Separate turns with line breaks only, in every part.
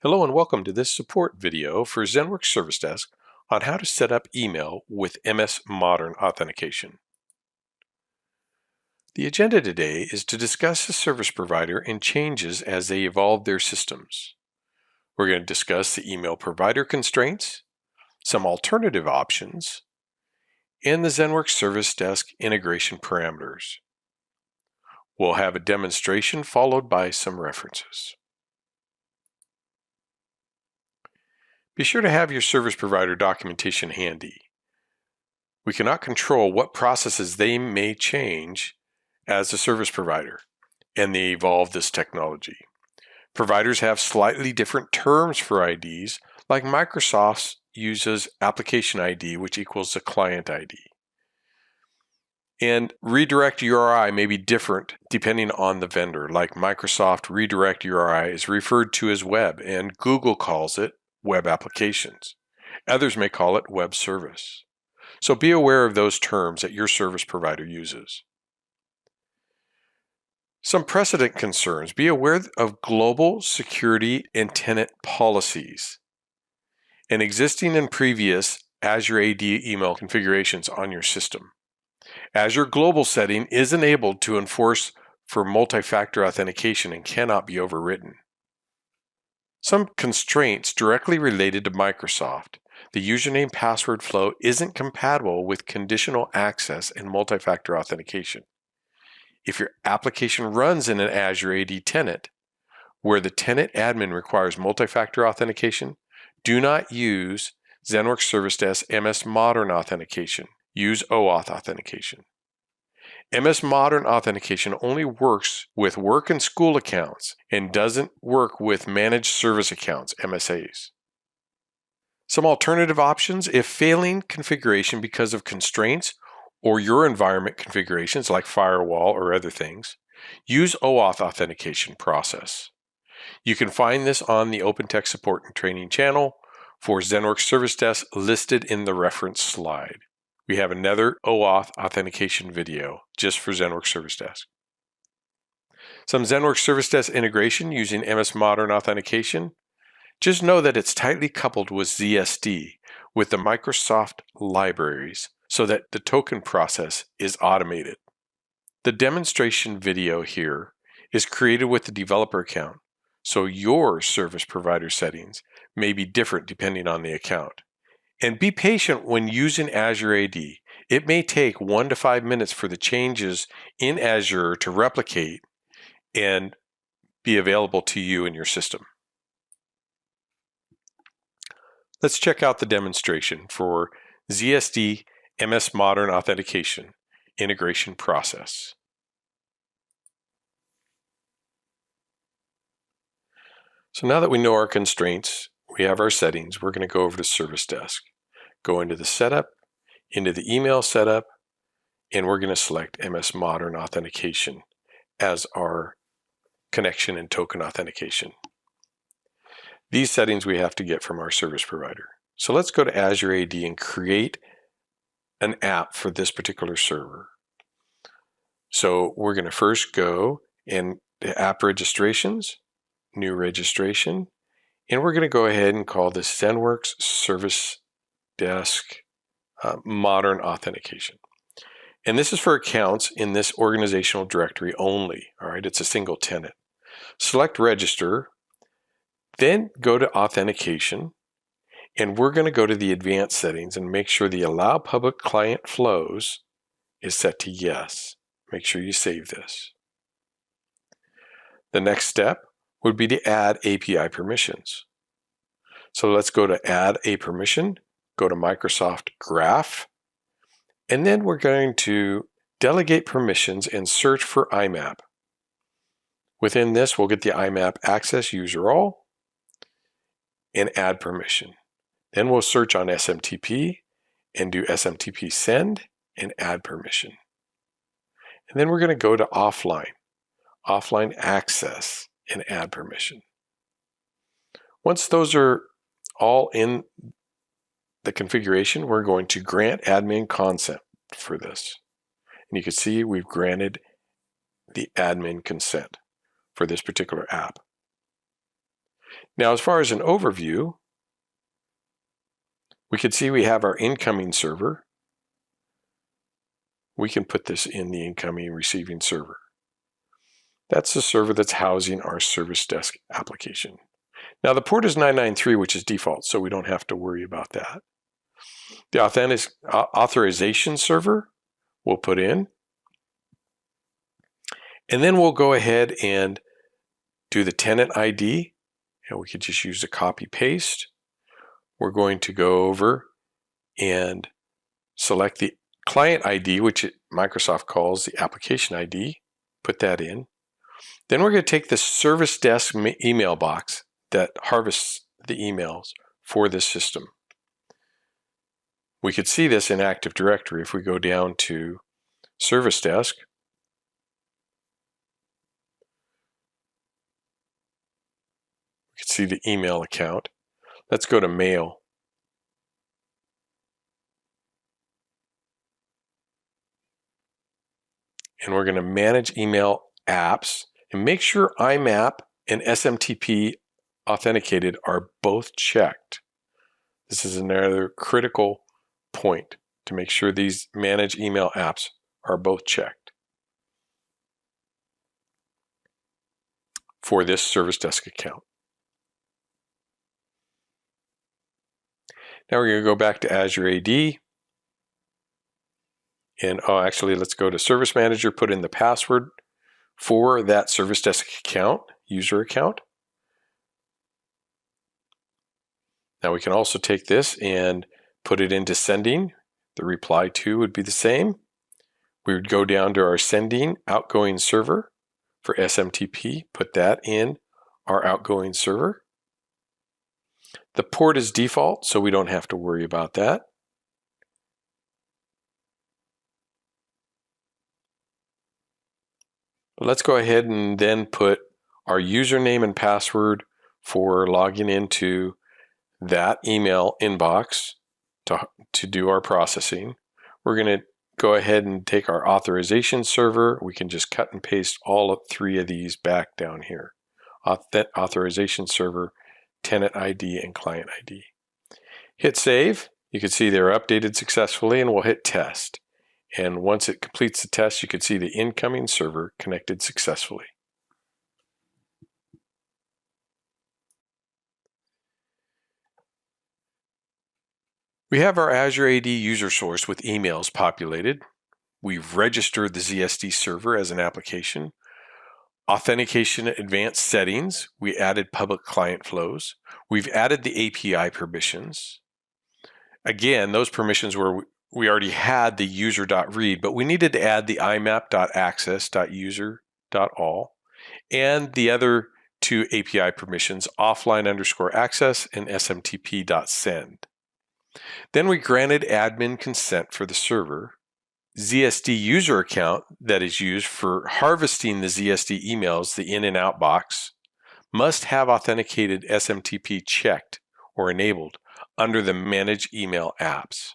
Hello and welcome to this support video for ZenWorks Service Desk on how to set up email with MSModern Authentication. The agenda today is to discuss the service provider and changes as they evolve their systems. We're going to discuss the email provider constraints, some alternative options, and the ZenWorks Service Desk integration parameters. We'll have a demonstration followed by some references. Be sure to have your service provider documentation handy. We cannot control what processes they may change as a service provider, and they evolve this technology. Providers have slightly different terms for IDs, like Microsoft uses application ID, which equals the client ID. And redirect URI may be different depending on the vendor, like Microsoft redirect URI is referred to as web, and Google calls it web applications. Others may call it web service. So be aware of those terms that your service provider uses. Some precedent concerns. Be aware of global security and tenant policies and existing and previous Azure AD email configurations on your system. Azure Global setting is enabled to enforce for multi-factor authentication and cannot be overwritten. Some constraints directly related to Microsoft. The username password flow isn't compatible with conditional access and multi-factor authentication. If your application runs in an Azure AD tenant, where the tenant admin requires multi-factor authentication, do not use ZenWorks Service Desk MSModern Authentication. Use OAuth authentication. MSModern Authentication only works with work and school accounts and doesn't work with managed service accounts, MSAs. Some alternative options: if failing configuration because of constraints or your environment configurations like firewall or other things, use OAuth authentication process. You can find this on the OpenText Support and Training channel for ZenWorks Service Desk listed in the reference slide. We have another OAuth authentication video just for ZenWorks Service Desk. Some ZenWorks Service Desk integration using MSModern Authentication. Just know that it's tightly coupled with ZSD with the Microsoft libraries so that the token process is automated. The demonstration video here is created with the developer account, so your service provider settings may be different depending on the account. And be patient when using Azure AD. It may take 1 to 5 minutes for the changes in Azure to replicate and be available to you in your system. Let's check out the demonstration for ZSD MSModern Authentication integration process. So now that we know our constraints, we have our settings, we're going to go over to Service Desk. Go into the setup, into the email setup, and we're going to select MSModern Authentication as our connection and token authentication. These settings we have to get from our service provider. So let's go to Azure AD and create an app for this particular server. So we're going to first go in the app registrations, new registration, and we're going to go ahead and call this ZenWorks Service Desk Modern Authentication. And this is for accounts in this organizational directory only. All right, it's a single tenant. Select Register, then go to Authentication, and we're going to go to the advanced settings and make sure the Allow Public Client Flows is set to Yes. Make sure you save this. The next step would be to add API permissions. So let's go to Add a Permission, go to Microsoft Graph, and then we're going to delegate permissions and search for IMAP. Within this, we'll get the IMAP Access User All and add permission. Then we'll search on SMTP and do SMTP Send and add permission. And then we're going to go to Offline Access, and add permission. Once those are all in the configuration, we're going to grant admin consent for this. And you can see we've granted the admin consent for this particular app. Now, as far as an overview, we can see we have our incoming server. We can put this in the incoming receiving server. That's the server that's housing our service desk application. Now, the port is 993, which is default, so we don't have to worry about that. The authorization server we'll put in. And then we'll go ahead and do the tenant ID. And we could just use the copy paste. We're going to go over and select the client ID, which Microsoft calls the application ID. Put that in. Then we're going to take the service desk email box that harvests the emails for this system. We could see this in Active Directory if we go down to Service Desk. We can see the email account. Let's go to Mail. And we're going to manage email apps and make sure IMAP and SMTP authenticated are both checked. This is another critical point to make sure these manage email apps are both checked for this service desk account. Now we're going to go back to Azure AD. And actually, let's go to Service Manager, put in the password for that service desk account, user account. Now we can also take this and put it into sending. The reply to would be the same. We would go down to our sending outgoing server for SMTP, put that in our outgoing server. The port is default, so we don't have to worry about that. Let's go ahead and then put our username and password for logging into that email inbox to do our processing. We're going to go ahead and take our authorization server. We can just cut and paste all of three of these back down here. Authorization server, tenant ID, and client ID. Hit save. You can see they're updated successfully, and we'll hit test. And once it completes the test, you can see the incoming server connected successfully. We have our Azure AD user source with emails populated. We've registered the ZSD server as an application. Authentication advanced settings, we added public client flows. We've added the API permissions. Again, those permissions were we already had the user.read, but we needed to add the imap.access.user.all and the other two API permissions, offline_access and smtp.send. Then we granted admin consent for the server. ZSD user account that is used for harvesting the ZSD emails, the in and out box, must have authenticated SMTP checked or enabled under the Manage Email Apps.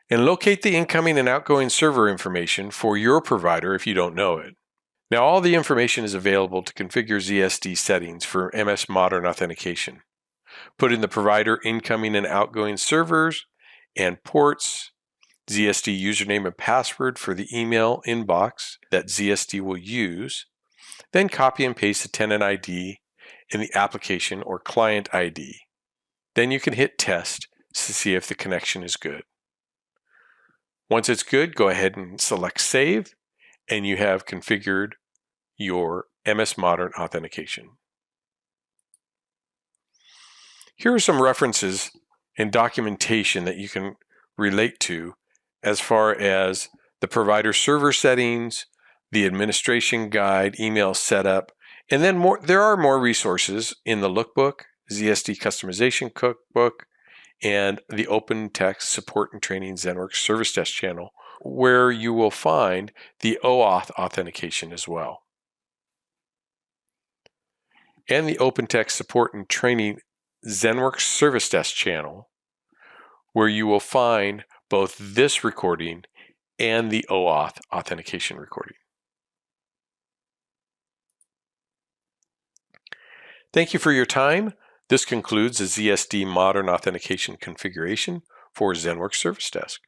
And locate the incoming and outgoing server information for your provider if you don't know it. Now, all the information is available to configure ZSD settings for MSModern Authentication. Put in the provider incoming and outgoing servers and ports, ZSD username and password for the email inbox that ZSD will use, then copy and paste the tenant ID in the application or client ID. Then you can hit test to see if the connection is good. Once it's good, go ahead and select Save, and you have configured your MSModern Authentication. Here are some references and documentation that you can relate to as far as the provider server settings, the administration guide, email setup, and then there are more resources in the lookbook, ZSD customization cookbook, and the Open Text Support and Training ZenWorks Service Desk channel, where you will find the OAuth authentication as well. And the Open Text Support and Training ZenWorks Service Desk channel, where you will find both this recording and the OAuth authentication recording. Thank you for your time. This concludes the ZSD Modern Authentication configuration for ZenWorks Service Desk.